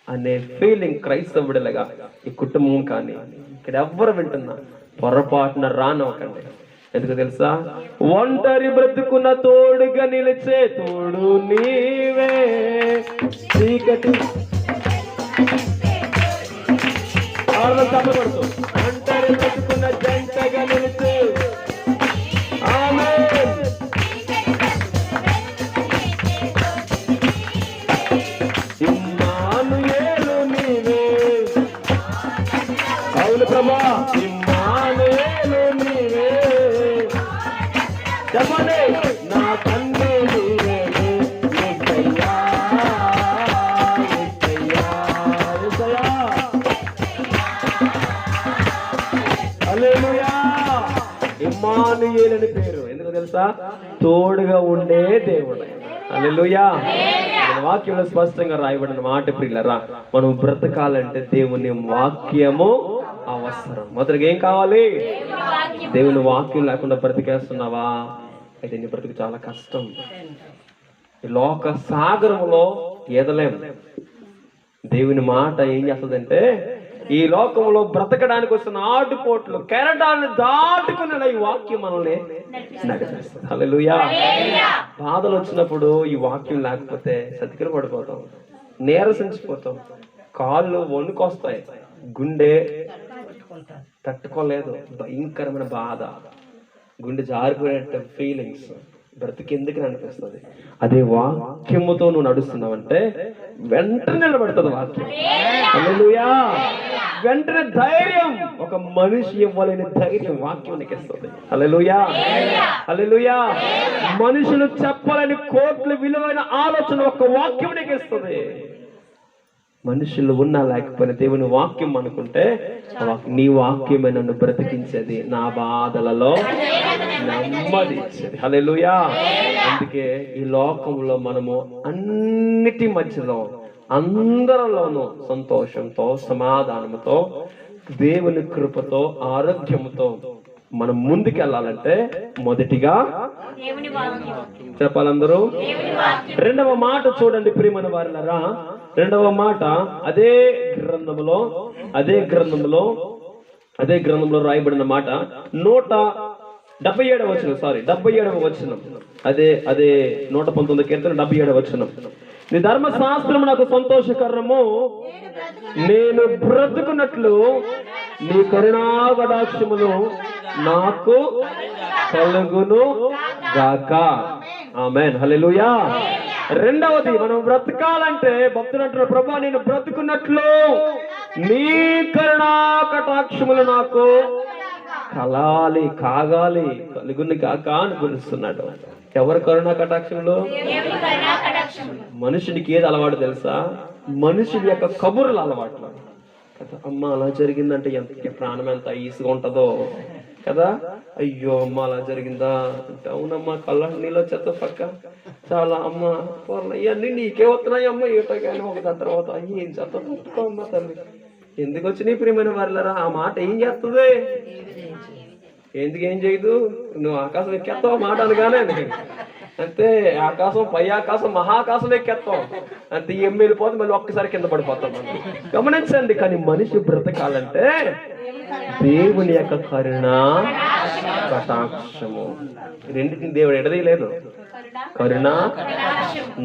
అనే ఫీలింగ్ క్రైస్తవుడిలాగా ఈ కుటుంబం కానీ ఇక్కడ ఎవ్వరు వింటున్నా పొరపాటున రానవ్వకండి. ఎందుకు తెలుసా? ఒంటరి బ్రతుకున్న తోడుగా నిలిచే తోడు నీవే, చీకటి తప్పబడుతూ ఒంటరి పెట్టుకున్న జంటగా నిలుస్తూ ఆమేన్. ఇమ్మానుయేలు నీవే, అవును ప్రభా, ఇమ్మానుయేలు నీవే. చెప్పండి, నా తండ్రి నీవే, యేసయ్యా, యేసయ్యా, యేసయ్యా. హల్లెలూయా. ఇమ్మానుయేలు అని పేరు ఎందుకు తెలుసా? తోడుగా ఉండే దేవుడు. హల్లెలూయా. వాక్యంలో స్పష్టంగా రాయబడిన మాట ప్రియులరా, మనం బ్రతకాలంటే దేవుని వాక్యము అవసరం. మొదటిగా ఏం కావాలి? దేవుని వాక్యం లేకుండా బ్రతికేస్తున్నావా? అయితే నీ బ్రతుకు చాలా కష్టం. ఈ లోక సాగరంలో ఈదలేం. దేవుని మాట ఏం చేస్తుందంటే, ఈ లోకంలో బ్రతకడానికి వస్తున్న ఆటుపోట్లు కెరటాన్ని దాటుకుని ఈ వాక్యం మనల్ని నడిపిస్తుంది. హల్లెలూయా. బాధలు వచ్చినప్పుడు ఈ వాక్యం లేకపోతే సతికిల పడిపోతాం, నీరసించిపోతాం, కాళ్ళు వణుకొస్తాయి, గుండె తట్టుకోలేదు, భయంకరమైన బాధ, గుండె జారిపోయినట్టు ఫీలింగ్స్, బ్రతికెందుకు అనిపిస్తుంది. అదే వాక్యముతో నువ్వు నడుస్తున్నావంటే వెంటనే నిలబడుతుంది వాక్యం. హల్లెలూయా. వెంటనే ధైర్యం, ఒక మనిషి ఇవ్వలేని ధైర్యం వాక్యం నీకు ఇస్తుంది. హల్లెలూయా, హల్లెలూయా. మనుషులు చెప్పలేని కోట్ల విలువైన ఆలోచన ఒక వాక్యం నీకు ఇస్తుంది. మనుషులు ఉన్నా లేకపోయినా దేవుని వాక్యం అనుకుంటే నీ వాక్యమే నన్ను బ్రతికించేది, నా బాధలలో నెమ్మది ఇచ్చేది. హల్లెలూయా. అందుకే ఈ లోకంలో మనము అన్నిటి మధ్యలో అందరిలోనూ సంతోషంతో, సమాధానంతో, దేవుని కృపతో, ఆరోగ్యంతో మనం ముందుకెళ్ళాలంటే మొదటిగా చెప్పాలందరూ. రెండవ మాట చూడండి ప్రియమైన వారలారా, రెండవ మాట అదే గ్రంథంలో రాయబడిన మాట 177వ వచనం. 77వ వచనం. అదే 119 కీర్తన 77వ వచనం. నీ ధర్మశాస్త్రము నాకు సంతోషకరము, నేను బ్రతుకున్నట్లు నీ కరుణా కటాక్షములు నాకు కలుగును గాక. ఆమేన్. హల్లెలూయా. రెండవది, మనం బ్రతకాలంటే భక్తులు అంటున్నారు, ప్రభా నేను బ్రతుకున్నట్లు నీ కరుణా కటాక్షములు నాకు కలాలి, కాగాలి, కలుగుని కాక అని పిలుస్తున్నాడు. ఎవరు కరుణా కటాక్షములు? మనుషునికి ఏది అలవాటు తెలుసా? మనుషుని యొక్క కబుర్లు అలవాట్లు. అమ్మ అలా జరిగిందంటే ఎంత ప్రాణం ఎంత ఈసుగా ఉంటుందో కదా. అయ్యో అమ్మ అలా జరిగిందా అంటే, అవునమ్మా కళ్ళ నీళ్ళు వచ్చేస్తా పక్క, చాలా అమ్మ ఇవన్నీ నీకే వస్తున్నాయి అమ్మ, ఏటో కానీ ఒక దాని తర్వాత అయ్యి ఏం చేస్తా తట్టుకో అమ్మ తల్లి. ఎందుకు వచ్చినాయి ప్రియమైన వారిలరా? ఆ మాట ఏం చేస్తుంది? ఎందుకు ఏం చేయదు? నువ్వు ఆకాశం ఎక్కేస్తావు మాట అనగానే అంతే. ఆకాశం, పై ఆకాశం, మహాకాశం ఎక్కేస్తాం అంతే. ఏం వెళ్ళిపోతే మళ్ళీ ఒక్కసారి కింద పడిపోతాం. గమనించండి. కానీ మనిషి బ్రతకాలంటే దేవుని యొక్క కరుణ కటాక్షము రెండింటిని దేవుడు ఎడదీయలేదు. కరుణ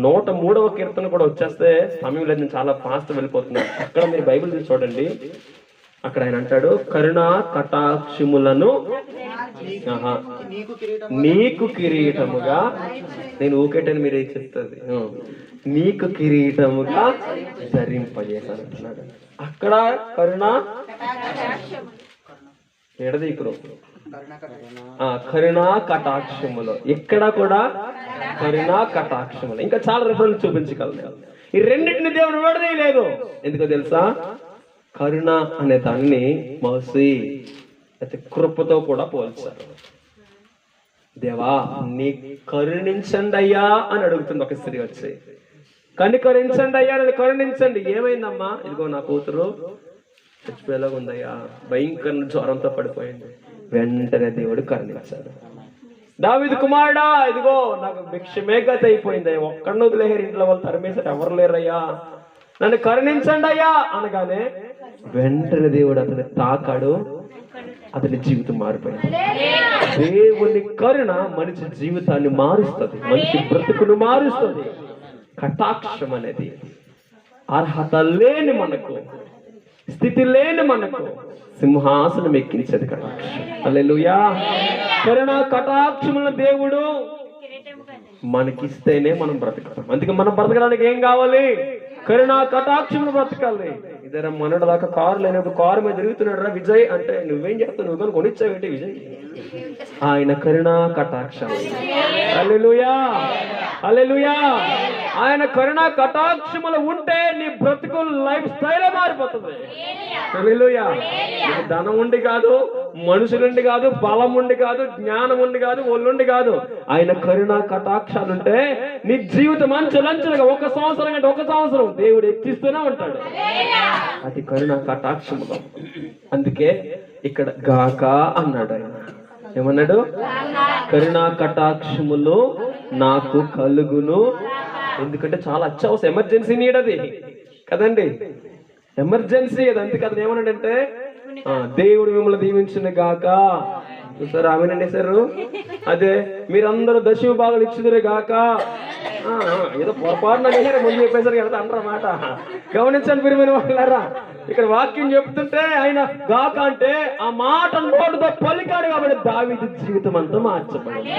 103వ కీర్తన కూడా వచ్చేస్తే సమయం లేదు, నేను చాలా ఫాస్ట్ వెళ్ళిపోతున్నాను. అక్కడ మీరు బైబిల్ చూసి చూడండి. అక్కడ ఆయన అంటాడు, కరుణా కటాక్షములను నీకు కిరీటముగా, నేను ఊకేటని మీరు ఏం చెప్తుంది, నీకు కిరీటముగా ధరింపజేశాను అంటున్నాడు. అక్కడ కరుణ ఎడదీకుడు, కరుణా కటాక్షములు, ఇక్కడ కూడా కరుణా కటాక్షములు. ఇంకా చాలా రిఫరెన్స్ చూపించగలను. ఈ రెండింటిని దేవుడు విడదీయలేదు. ఎందుకో తెలుసా? కరుణ అనే దాన్ని మోసి అయితే కృపతో కూడా పోల్చారు. దేవా నీ కరుణించండి అయ్యా అని అడుగుతుంది ఒక స్త్రీ వచ్చి. కరుణించండి అయ్యా, నన్ను కరుణించండి. ఏమైందమ్మా? ఇదిగో నా కూతురు చచ్చిపోయేలాగా ఉందయ్యా, భయంకర జ్వరంతో పడిపోయింది. వెంటనే దేవుడు కరుణించాడు. దావీదు కుమారుడా, ఇదిగో నాకు భిక్షమే గతి అయిపోయింది, ఒక్కడిని వదిలేరు, ఇంట్లో వాళ్ళు తరిమేశారు, ఎవరు లేరయ్యా, నన్ను కరుణించండి అయ్యా అనగానే వెంటనే దేవుడు అతని తాకాడు, అతని జీవితం మారిపోయింది. దేవుని కరుణ మనిషి జీవితాన్ని మారుస్తుంది, మనిషి బ్రతుకును మారుస్తుంది. కటాక్షం అనేది అర్హత లేని మనకు, స్థితి లేని మనకు సింహాసనం ఎక్కించేది కటాక్షం. హల్లెలూయా. కరుణా కటాక్షముల దేవుడు మనకిస్తేనే మనం బ్రతకడం. అందుకే మనం బ్రతకడానికి ఏం కావాలి? కరుణా కటాక్షములు బ్రతకాలి. ఇద్దరు మనడు దాకా కారు లేనప్పుడు కారు మీద తిరుగుతున్నాడు రా విజయ్ అంటే, నువ్వేం చేస్తావు? నువ్వు కానీ కొనిచ్చావేంటి విజయ్? ఆయన కరుణా కటాక్షం. హల్లెలూయా, హల్లెలూయా. ఆయన కరుణా కటాక్షములు ఉంటే నీ బ్రతుకు లైఫ్ స్టైల్ మారిపోతుంది. హల్లెలూయా. నీకు ధనం ఉండి కాదు, మనుషులుండి కాదు, బలం ఉండి కాదు, జ్ఞానం ఉండి కాదు, ఒళ్ళుండి కాదు. ఆయన కరుణా కటాక్షాలుంటే నీ జీవితం అంచెలంచెలుగా 1 సంవత్సరం కంటే 1 సంవత్సరం దేవుడు ఎక్కిస్తూనే ఉంటాడు. అది కరుణా కటాక్షములు. అందుకే ఇక్కడ గాక అన్నాడు. ఆయన ఏమన్నాడు? కరుణా కటాక్షములు నాకు కలుగును. ఎందుకంటే చాలా అత్యవసరం, ఎమర్జెన్సీ నీడ్ అది కదండి, ఎమర్జెన్సీ అది. అందుకే అతను ఏమన్నాడంటే, దేవుడు మిమ్మల్ని దీవించిన గాక. సార్ ఆమెనండి సార్, అదే మీరందరూ దశమ భాగాలు ఇచ్చుదురే గాక. ఏదో పొరపాటున ముందు చెప్పేసరికి వెళ్తా అంటారన్నమాట. గమనించండి ప్రియమైన వాళ్ళారా, ఇక్కడ వాక్యం చెప్తుంటే ఆయన గాక అంటే ఆ మాట నోటితో పలికాడు కాబట్టి దావీదు జీవితం అంతా మార్చబడింది.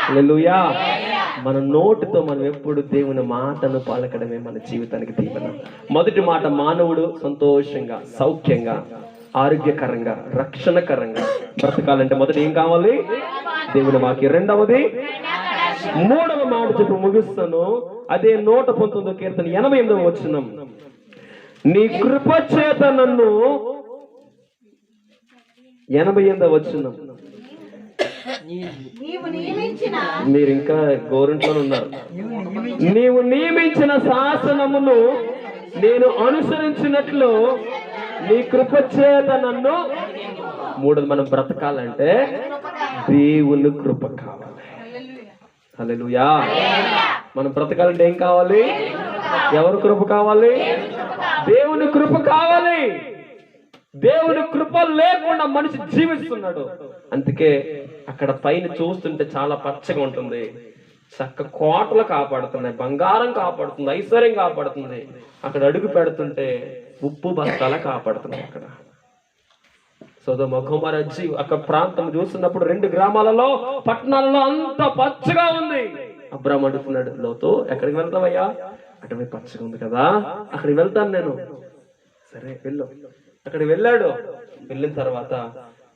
హల్లెలూయా. మన నోటితో మనం ఎప్పుడు దేవుని మాటను పలకడమే మన జీవితానికి దీవెన. మొదటి మాట, మానవుడు సంతోషంగా, సౌఖ్యంగా, ఆరోగ్యకరంగా, రక్షణకరంగా బ్రతకాలంటే మొదటి ఏం కావాలి? దేవుని వాక్యం. రెండవది, మూడవ మాట చెప్పి ముగిస్తాను. అదే 119వ కీర్తన 88వ వచనం. నీ కృప చేత నన్ను, 88వ వచనం. మీరు ఇంకా గోరింట్లో ఉన్నారు. నీవు నియమించిన శాసనమును నేను అనుసరించినట్లు నీ కృప చేత నన్ను. మూడోది, మనం బ్రతకాలంటే దేవుని కృప కావాలి. హల్లెలూయా. మనం బ్రతకాలంటే ఏం కావాలి? ఎవరి కృప కావాలి? దేవుని కృప కావాలి. దేవుని కృప లేకుండా మనిషి జీవిస్తున్నాడు. అందుకే అక్కడ పైన చూస్తుంటే చాలా పచ్చగా ఉంటుంది. చక్క కోటలు కాపాడుతున్నాయి, బంగారం కాపాడుతుంది, ఐశ్వర్యం కాపాడుతుంది. అక్కడ అడుగు పెడుతుంటే ఉప్పు బస్తాల కాపాడుతున్నాయి. అక్కడ సొదొమ గొమొర్రా అక్కడ ప్రాంతం చూస్తున్నప్పుడు 2 గ్రామాలలో, పట్టణాలలో అంత పచ్చగా ఉంది. అబ్రాహాము అడుగుతున్నాడు, లోతు ఎక్కడికి వెళ్తావయ్యా? అటువైపు పచ్చగా ఉంది కదా, అక్కడికి వెళ్తాను నేను. సరే వెళ్ళు. అక్కడికి వెళ్ళాడు. వెళ్ళిన తర్వాత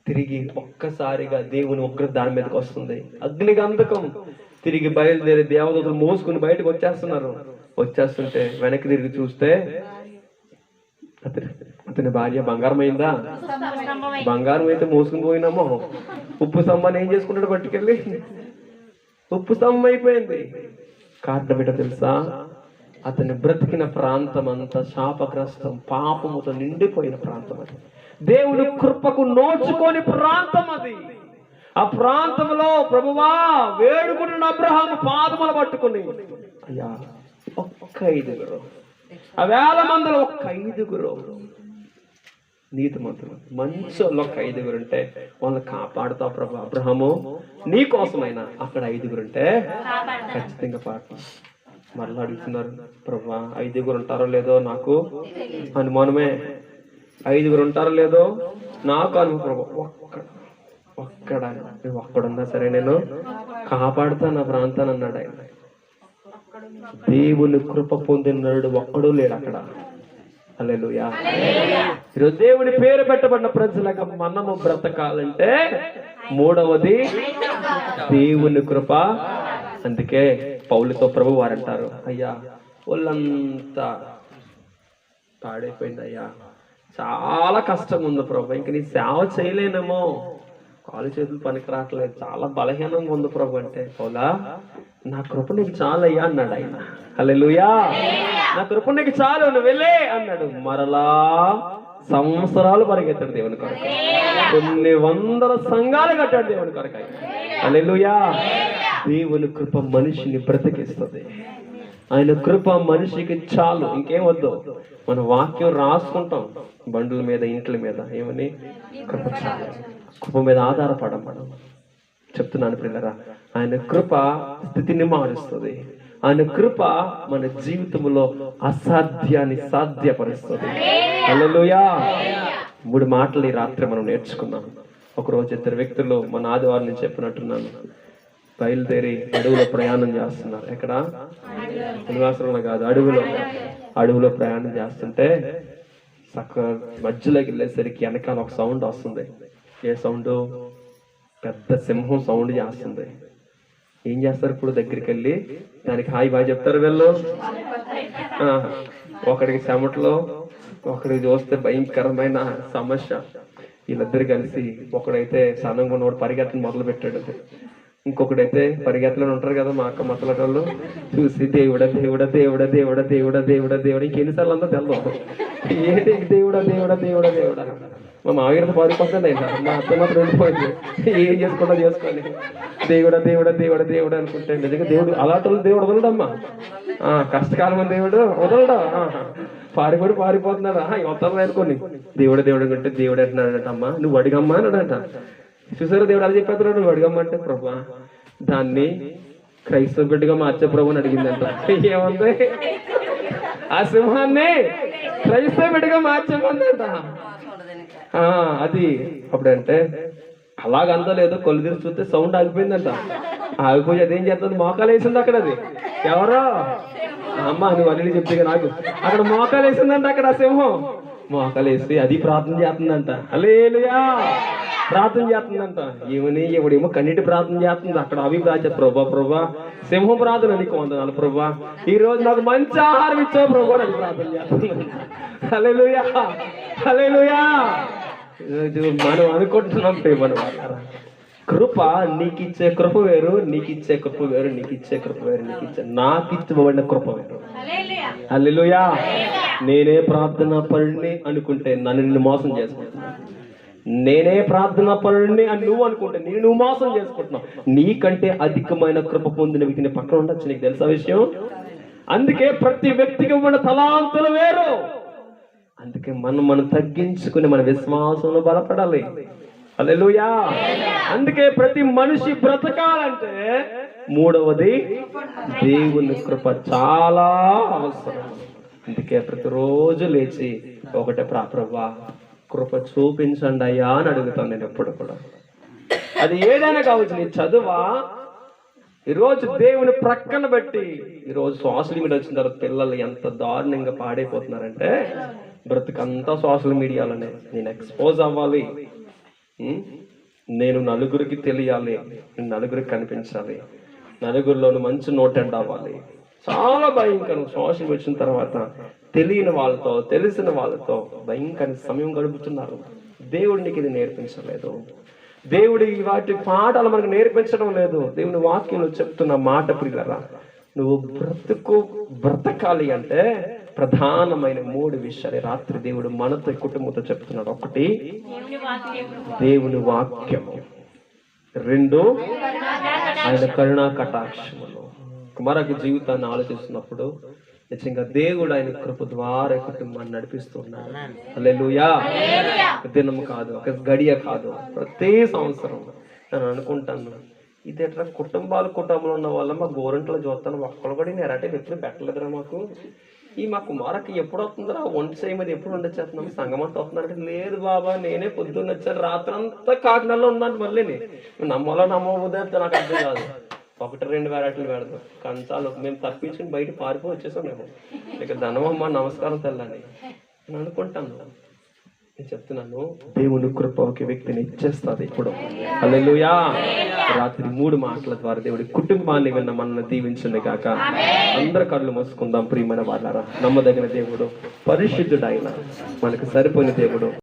తిరిగి ఒక్కసారిగా దేవుని ఉగ్రత దాని మీదకి వస్తుంది, అగ్ని గంధకం. తిరిగి బయలుదేరి దేవదూతలు మోసుకుని బయటకు వచ్చేస్తున్నారు. వచ్చేస్తుంటే వెనక్కి తిరిగి చూస్తే అతని భార్య బంగారం అయిందా? బంగారం అయితే మోసుకుని పోయినామో, ఉప్పు స్తంభాన్ని ఏం చేసుకుంటాడు? పట్టుకెళ్ళి ఉప్పు స్తంభం అయిపోయింది. కారణం ఏంటో తెలుసా? అతని బ్రతికిన ప్రాంతం అంతా శాపగ్రస్తం, పాపముతో నిండిపోయిన ప్రాంతం అది. దేవుడు కృపకు నోచుకొని ప్రాంతం అది. ఆ ప్రాంతంలో ప్రభువా వేడుకుంటున్న అబ్రహాము పాదములు పట్టుకుని, అయ్యా ఒక్క 5 ఆ 1000 మందిలో ఒక్క 5 నీతిమంతులు, మంచోళ్ళు ఒక్క 5 ఉంటే వాళ్ళని కాపాడుతావు ప్రభు. అబ్రహాము నీ కోసమైనా అక్కడ 5 ఉంటే ఖచ్చితంగా పాడతాం. మరలా అడుగుతున్నారు, ప్రభు 5 ఉంటారో లేదో నాకు అనుమానమే, 5 ఉంటారో లేదో నాకు అనుభవం. ప్రభు ఒక్కడున్నా సరే నేను కాపాడుతాను ఆ ప్రాంతాన్ని అన్నాడు ఆయన. దేవుని కృప పొందినాడు ఒక్కడూ లేడు అక్కడ. హల్లెలూయా. ఈరోజు దేవుని పేరు పెట్టబడిన ప్రజలుగా మనము బ్రతకాలంటే మూడవది దేవుని కృప. అందుకే పౌలుతో ప్రభు వారు అంటారు, అయ్యా వాళ్ళంతా పాడైపోయింది అయ్యా, చాలా కష్టం ఉంది ప్రభు, ఇంక నీ సేవ చేయలేనేమో, కాలు చేతులు పనికి రావట్లేదు, చాలా బలహీనంగా ఉంది ప్రభు. అంటే పౌలా నా కృప నీకు చాలయ్యా అన్నాడు ఆయన. హల్లెలూయా. నా కృప నీకు చాలు, నువ్వు వెళ్ళే అన్నాడు. మరలా సంవత్సరాలు పరిగెత్తాడు దేవుని కొరకు, కొన్ని 100 సంఘాలు కట్టాడు దేవుని కొరకు. హల్లెలూయా. దేవుని కృప మనిషిని బ్రతికిస్తుంది. ఆయన కృప మనిషికి చాలు, ఇంకేం వద్దు. మన వాక్యం రాసుకుంటాం బండుల మీద, ఇంట్ల మీద, ఏమని కృప చాలు, కృప మీద ఆధారపడం మనం. చెప్తున్నాను పిల్లరా, ఆయన కృప స్థితిని మారుస్తుంది. ఆయన కృప మన జీవితంలో అసాధ్యాన్ని సాధ్యపరుస్తుంది. హల్లెలూయా. 3 మాటలు ఈ రాత్రి మనం నేర్చుకున్నాం. ఒకరోజు 2 వ్యక్తులు మన ఆదివారం నేను చెప్పినట్టున్నాను, బయలుదేరి అడవిలో ప్రయాణం చేస్తున్నారు. ఎక్కడ? నివాసంలో కాదు, అడవిలో ప్రయాణం చేస్తుంటే మధ్యలోకి వెళ్ళేసరికి వెనకాల ఒక సౌండ్ వస్తుంది. ఏ సౌండ్? పెద్ద సింహం సౌండ్ చేస్తుంది. ఏం చేస్తారు ఇప్పుడు? దగ్గరికి వెళ్ళి దానికి హాయ్ బాయ్ చెప్తారు వీళ్ళు. ఒకడికి చెమటలో, ఒకడికి చూస్తే భయంకరమైన సమస్య. వీళ్ళిద్దరు కలిసి, ఒకడైతే సన్నంగా ఉన్నవాడు పరిగెత్తని మొదలు పెట్టాడు, ఇంకొకడైతే పరిగెత్తలో ఉంటారు కదా మా అక్క మతల వాళ్ళు, చూసి దేవుడా దేవుడా దేవుడా దేవుడా దేవుడా దేవుడా దేవుడా ఇంకెన్నిసార్లు అంతా తెలదు, ఏంటి దేవుడా దేవుడా దేవుడా దేవుడా. మా మామయ్యతో పారిపోతుంది, మా అత్త మాత్రం ఉండిపోయింది, ఏం చేసుకుంటా చేసుకొని దేవుడా దేవుడా దేవుడా దేవుడా అనుకుంటే నిజంగా దేవుడు అలాంటి దేవుడు వదలడమ్మా. కష్టకాలం దేవుడు వదలడా, పారిపోతున్నాడా వదలదు అనుకోని. దేవుడు దేవుడు అనుకుంటే దేవుడు అంటున్నాడంట, అమ్మా నువ్వు అడిగమ్మా అన్నాడంట. చూసారా దేవుడు అలా చెప్పేస్తున్నాడు, నువ్వు అడిగమ్మంటే ప్రభా దాన్ని క్రైస్తవ బిడ్డగా మార్చే ప్రభు అని అడిగిందంట. ఏముంది? ఆ సింహాన్ని క్రైస్తవ బిడ్డగా మార్చమందంట. అది అప్పుడంటే అలాగంతా లేదో కొలు తీసి చూస్తే సౌండ్ ఆగిపోయిందంట. ఆగిపోయి అదేం చేస్తుంది? మోకాలు వేసింది అక్కడ. అది ఎవరో అమ్మ నువ్వు అల్లి చెప్తే నాకు అక్కడ మోకాలు వేసిందంట. అక్కడ ఆ సింహం మోకాలు వేసి అది ప్రార్థన చేస్తుందంట. హల్లెలూయా, ప్రార్థన చేస్తుందంట. ఎవడేమో కన్నీటి ప్రార్థన చేస్తుంది. అక్కడ అవి ప్రార్థన, ప్రభా సింహం ప్రార్థన నీకు వందనాలు ప్రభా, ఈ రోజు నాకు మంచి ఆహారం ఇచ్చావు ప్రభా అని ప్రార్థన చేస్తుంది. హల్లెలూయా హల్లెలూయా. మనం అనుకుంటున్నాం ప్రేమను కృప, నీకిచ్చే కృప వేరు, నీకిచ్చే కృప వేరు, నీకిచ్చే కృప వేరు, నాకు ఇచ్చబడిన కృప వేరు. హల్లెలూయా. నేనే ప్రార్థన పరుడిని అనుకుంటే నన్ను నిన్ను మోసం చేసుకుంటున్నాను. నేనే ప్రార్థన పరుడిని అని నువ్వు అనుకుంటే నువ్వు మోసం చేసుకుంటున్నావు. నీకంటే అధికమైన కృప పొందిన వ్యక్తిని పక్కన ఉండొచ్చు. నీకు తెలుసా విషయం? అందుకే ప్రతి వ్యక్తికి ఉన్న తలాంతులు వేరు. అందుకే మనం తగ్గించుకుని మన విశ్వాసంలో బలపడాలి. హల్లెలూయా. అందుకే ప్రతి మనిషి బ్రతకాలంటే 3వది దేవుని కృప చాలా అవసరం. అందుకే ప్రతిరోజు లేచి ఒకటే ప్రభా కృప చూపించండి అయ్యా అని అడుగుతాను నేను ఎప్పుడు కూడా. అది ఏదైనా కావచ్చు, నీ చదువా, ఈరోజు దేవుని ప్రక్కన బట్టి ఈరోజు సోషల్ మీడియా వచ్చిన తర్వాత పిల్లలు ఎంత దారుణంగా పాడైపోతున్నారంటే, బ్రతుకంతా సోషల్ మీడియాలోనే. నేను ఎక్స్పోజ్ అవ్వాలి, నేను నలుగురికి తెలియాలి, నేను నలుగురికి కనిపించాలి, నలుగురిలోను మంచి నోటెడ్ అవ్వాలి. చాలా భయంకరం. సోషల్ వచ్చిన తర్వాత తెలియని వాళ్ళతో, తెలిసిన వాళ్ళతో భయంకర సమయం గడుపుతున్నారు. దేవుడికి ఇది నేర్పించలేదు. దేవుడి వాటి పాఠాలు మనకు నేర్పించడం లేదు. దేవుని వాక్యంలో చెప్తున్న మాట ప్రియులారా, నువ్వు బ్రతకాలి అంటే ప్రధానమైన 3 విషయాలు రాత్రి దేవుడు మనతో కుటుంబంతో చెప్తున్నాడు. 1 దేవుని వాక్యము, 2 ఆయన కరుణా కటాక్షములు. మరొక జీవితాన్ని ఆలోచిస్తున్నప్పుడు నిజంగా దేవుడు ఆయన కృప ద్వారా కుటుంబాన్ని నడిపిస్తున్నాడు. హల్లెలూయా. దినం కాదు, ఒక గడియ కాదు, ప్రతి సంవత్సరం నేను అనుకుంటాను, ఇది ఎట్లా కుటుంబంలో ఉన్న వాళ్ళ మా గోరంట్లో చూస్తాను, ఒక్కళ్ళు కూడా నేరంటే ఎప్పుడు పెట్టలేదురా మాకు. మా కుమారకి ఎప్పుడు వస్తుందిరా వంట చేయమది, ఎప్పుడు వండొచ్చేస్తున్నాము, సంగమంతా వస్తుందంటే లేదు బాబా నేనే పొద్దున్న వచ్చాను, రాత్రి అంతా కాకినాడలో ఉన్నాను. మళ్ళీ నమ్మబోదే నాకు అర్థం కాదు. 1-2 వెరైటీలు పెడతాం కంచాలు. మేము తప్పించుకుని బయట పారిపోయి వచ్చేసాం. మేము ఇక ధనమమ్మ నమస్కారం తెల్లని నేను అనుకుంటాను. నేను చెప్తున్నాను, దేవుని కృప ఒక వ్యక్తిని ఇచ్చేస్తుంది ఇప్పుడు. హల్లెలూయా. రాత్రి 3 మాటల ద్వారా దేవుడి కుటుంబాన్ని విన్న మనల్ని దీవించండి కాక. అందరి కళ్ళు మూసుకుందాం. ప్రియమైన వాళ్ళారా, నమ్మదగిన దేవుడు, పరిశుద్ధుడు ఆయన, మనకు సరిపోయిన దేవుడు.